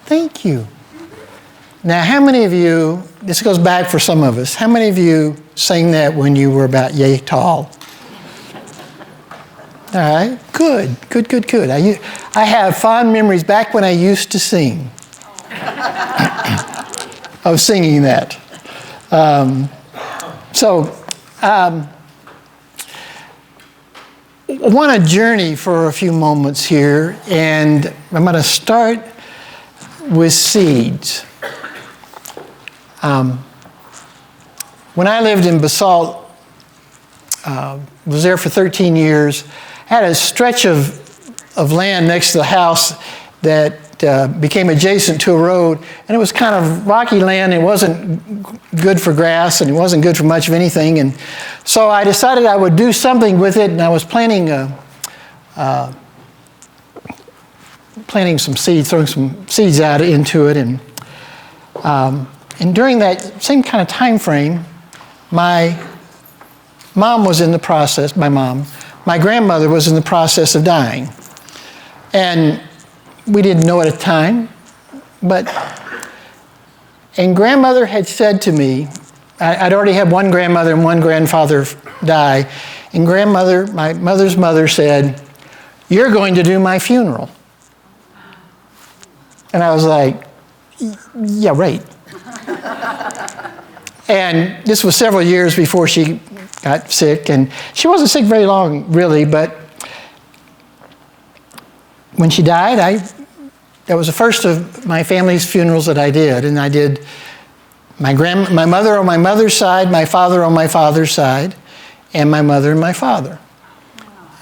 Thank you. Now, how many of you, this goes back for some of us, how many of you sang that when you were about yay tall? All right, good. I have fond memories back when I used to sing of singing that. I want to journey for a few moments here, and I'm going to start with seeds. When I lived in Basalt, was there for 13 years, I had a stretch of land next to the house that became adjacent to a road, and it was kind of rocky land. It wasn't good for grass, and it wasn't good for much of anything. And so I decided I would do something with it, and I was planting some seeds, throwing some seeds out into it. And during that same kind of time frame, my mom was in the process, my grandmother was in the process of dying. And we didn't know at the time, and grandmother had said to me, I'd already had one grandmother and one grandfather die, and grandmother, my mother's mother, said, "You're going to do my funeral." And I was like, yeah, right. And this was several years before she got sick, and she wasn't sick very long, really, but when she died, that was the first of my family's funerals that I did, and I did my mother on my mother's side, my father on my father's side, and my mother and my father.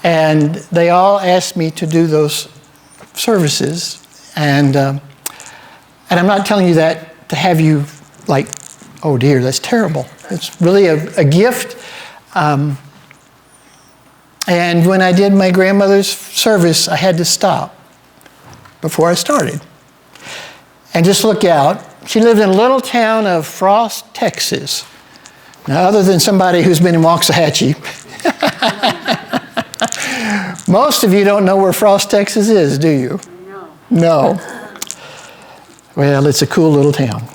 And they all asked me to do those services, and I'm not telling you that to have you like, oh dear, that's terrible. It's really a gift. And when I did my grandmother's service, I had to stop before I started. And just look out. She lived in a little town of Frost, Texas. Now, other than somebody who's been in Waxahachie, most of you don't know where Frost, Texas is, do you? No. Well, it's a cool little town.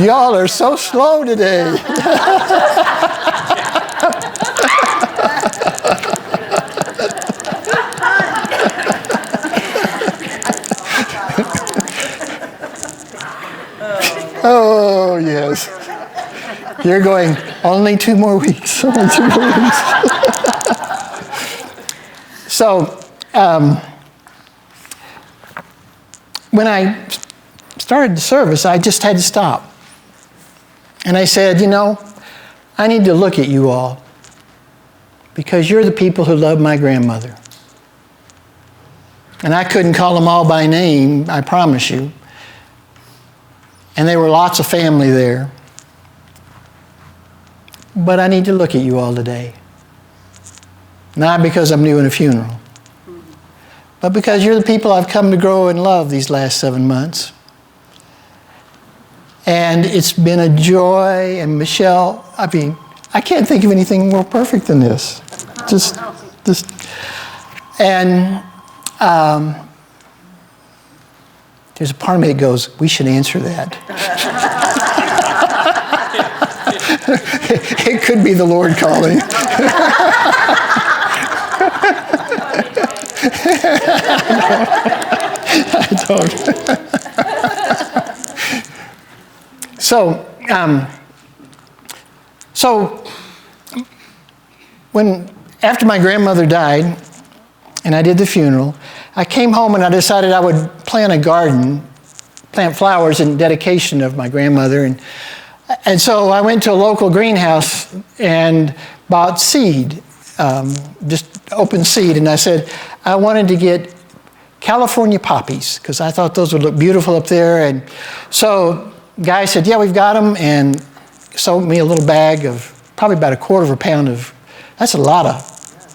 Y'all are so slow today. Oh, yes. You're going, only 2 more weeks. Only 2 more weeks. So, when I started the service, I just had to stop. And I said, I need to look at you all because you're the people who love my grandmother. And I couldn't call them all by name, I promise you. And there were lots of family there. But I need to look at you all today. Not because I'm doing a funeral, but because you're the people I've come to grow and love these last 7 months. And it's been a joy. And Michelle, I can't think of anything more perfect than this. And there's a part of me that goes, we should answer that. It could be the Lord calling. I don't. So after my grandmother died and I did the funeral, I came home and I decided I would plant a garden, plant flowers in dedication of my grandmother. And so I went to a local greenhouse and bought seed, just open seed. And I said, I wanted to get California poppies because I thought those would look beautiful up there. And so the guy said, yeah, we've got them, and sold me a little bag of probably about 1/4 pound of, that's a lot of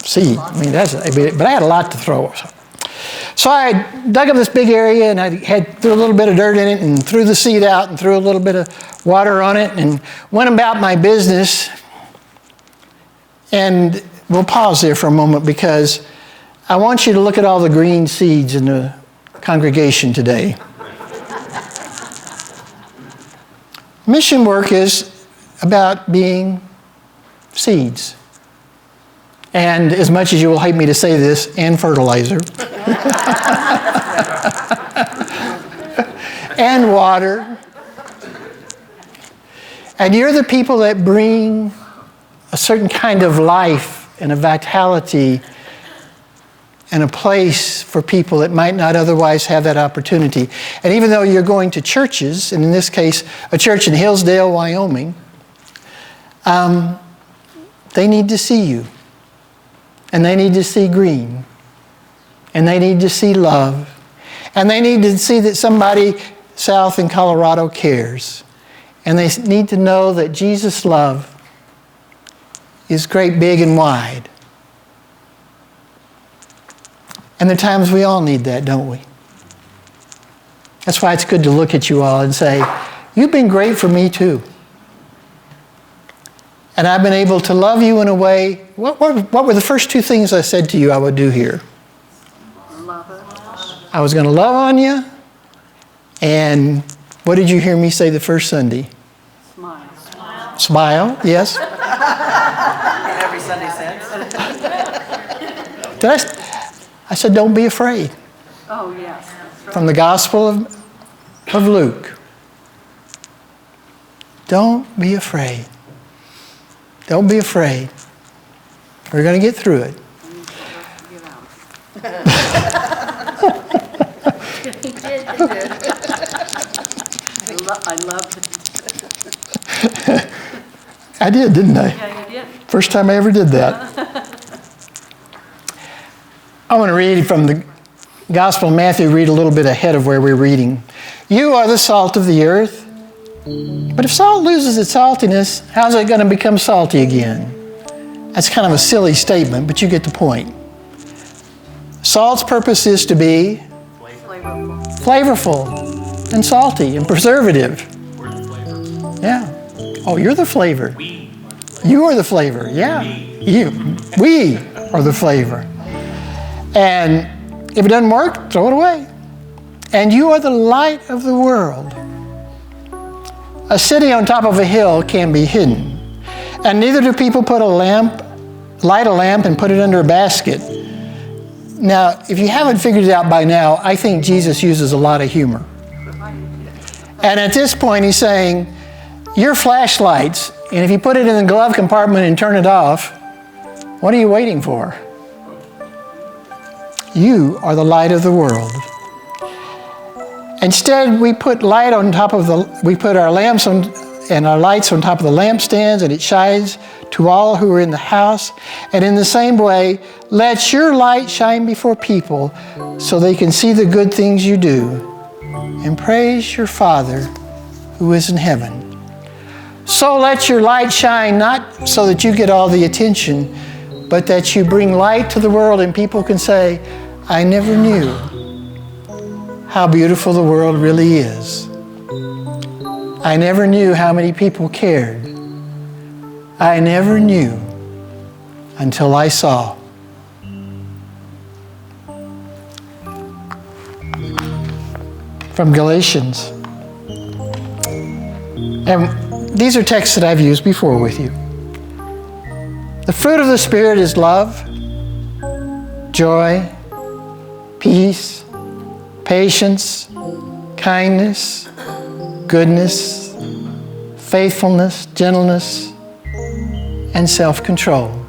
seed. But I had a lot to throw. So I dug up this big area and I threw a little bit of dirt in it and threw the seed out and threw a little bit of water on it and went about my business. And we'll pause there for a moment because I want you to look at all the green seeds in the congregation today. Mission work is about being seeds. And as much as you will hate me to say this, and fertilizer. And water. And you're the people that bring a certain kind of life and a vitality and a place for people that might not otherwise have that opportunity. And even though you're going to churches, and in this case, a church in Hillsdale, Wyoming, they need to see you. And they need to see green. And they need to see love. And they need to see that somebody south in Colorado cares. And they need to know that Jesus' love is great, big, and wide. And there are times we all need that, don't we? That's why it's good to look at you all and say, you've been great for me too. And I've been able to love you in a way. What were the first two things I said to you I would do here? Love it. I was going to love on you. And what did you hear me say the first Sunday? Smile. Smile, yes. Every Sunday since. Did I said, don't be afraid. Oh, yes. From the Gospel of Luke. Don't be afraid. Don't be afraid. We're going to get through it. He did. I loved it. I did, didn't I? Yeah, you did. First time I ever did that. I want to read from the Gospel of Matthew, read a little bit ahead of where we're reading. You are the salt of the earth. But if salt loses its saltiness, how's it going to become salty again? That's kind of a silly statement, but you get the point. Salt's purpose is to be flavorful and salty and preservative. We're the flavor. Yeah. Oh, you're the flavor. We. You are the flavor. Yeah. We are the flavor. And if it doesn't work, throw it away. And you are the light of the world. A city on top of a hill can be hidden. And neither do people light a lamp and put it under a basket. Now, if you haven't figured it out by now, I think Jesus uses a lot of humor. And at this point, he's saying, your flashlights, and if you put it in the glove compartment and turn it off, what are you waiting for? You are the light of the world. Instead, we put light on top of we put our lamps on and our lights on top of the lampstands, and it shines to all who are in the house. And in the same way, let your light shine before people so they can see the good things you do and praise your Father who is in heaven. So let your light shine, not so that you get all the attention, but that you bring light to the world and people can say, I never knew how beautiful the world really is. I never knew how many people cared. I never knew until I saw. From Galatians. And these are texts that I've used before with you. The fruit of the Spirit is love, joy, peace, patience, kindness, goodness, faithfulness, gentleness, and self-control.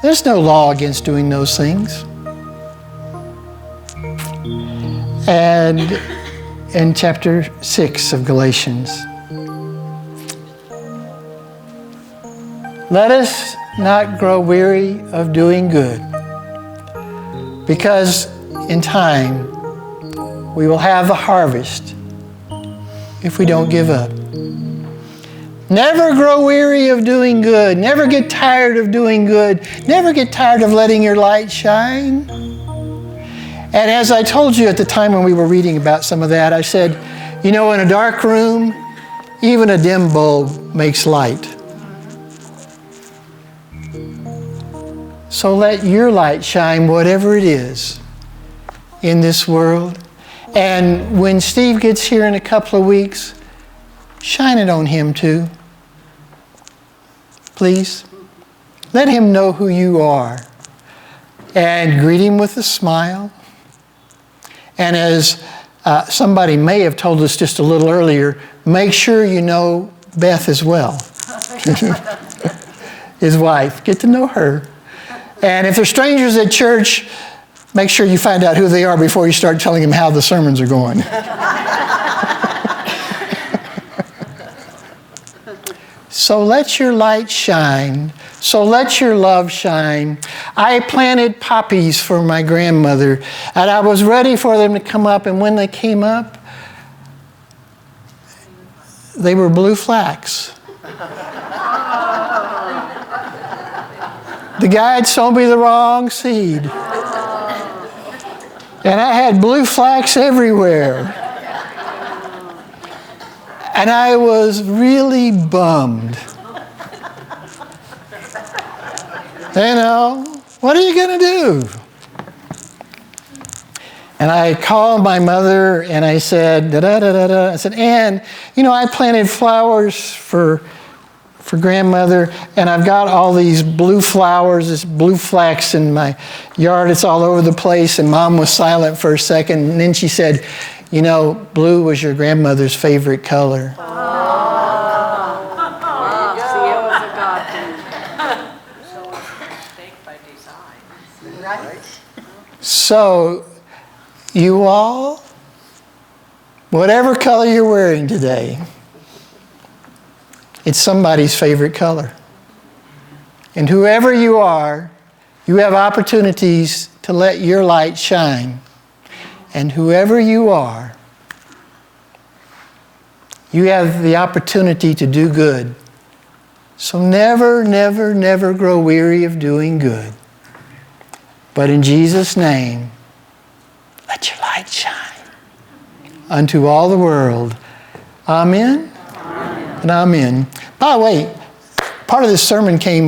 There's no law against doing those things. And in chapter 6 of Galatians, let us not grow weary of doing good, because in time we will have the harvest if we don't give up. Never grow weary of doing good. Never get tired of doing good. Never get tired of letting your light shine. And as I told you at the time when we were reading about some of that, I said, you know, in a dark room, even a dim bulb makes light. So let your light shine, whatever it is, in this world. And when Steve gets here in a couple of weeks, shine it on him too. Please. Let him know who you are. And greet him with a smile. And as somebody may have told us just a little earlier, make sure you know Beth as well. His wife. Get to know her. And if they're strangers at church, make sure you find out who they are before you start telling them how the sermons are going. So let your light shine. So let your love shine. I planted poppies for my grandmother, and I was ready for them to come up, and when they came up, they were blue flax. The guy had sown me the wrong seed. And I had blue flax everywhere. And I was really bummed. You know, what are you going to do? And I called my mother and I said, da-da-da-da-da. I said, Ann, you know, I planted flowers for grandmother, and I've got all these blue flowers, this blue flax in my yard. It's all over the place. And Mom was silent for a second, and then she said, you know, blue was your grandmother's favorite color. See, it was a God thing. So mistake by design. Right? So, you all, whatever color you're wearing today, it's somebody's favorite color. And whoever you are, you have opportunities to let your light shine. And whoever you are, you have the opportunity to do good. So never, never, never grow weary of doing good. But in Jesus' name, let your light shine unto all the world. Amen? And amen. By the way, part of this sermon came